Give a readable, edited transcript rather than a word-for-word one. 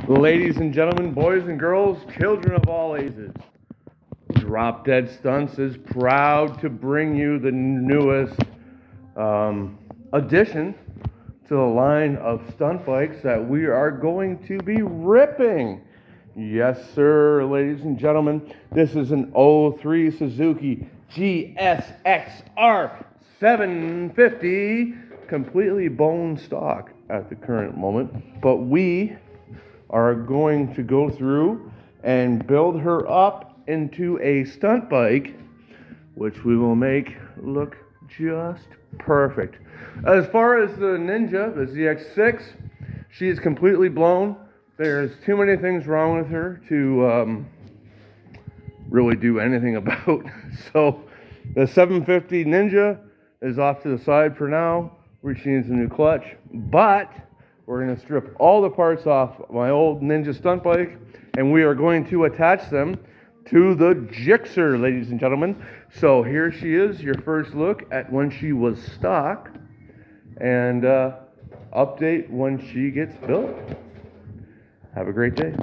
Ladies and gentlemen, boys and girls, children of all ages, Drop Dead Stunts is proud to bring you the newest addition to the line of stunt bikes that we are going to be ripping. Yes, sir, ladies and gentlemen, this is an 03 Suzuki GSX-R 750, completely bone stock at the current moment, but we are going to go through and build her up into a stunt bike, which we will make look just perfect. As far as the Ninja, the ZX6, she is completely blown. There's too many things wrong with her to really do anything about. So the 750 Ninja is off to the side for now. She needs a new clutch, but we're going to strip all the parts off my old Ninja stunt bike, and we are going to attach them to the Gixxer, ladies and gentlemen. So here she is, your first look at when she was stock, and update when she gets built. Have a great day.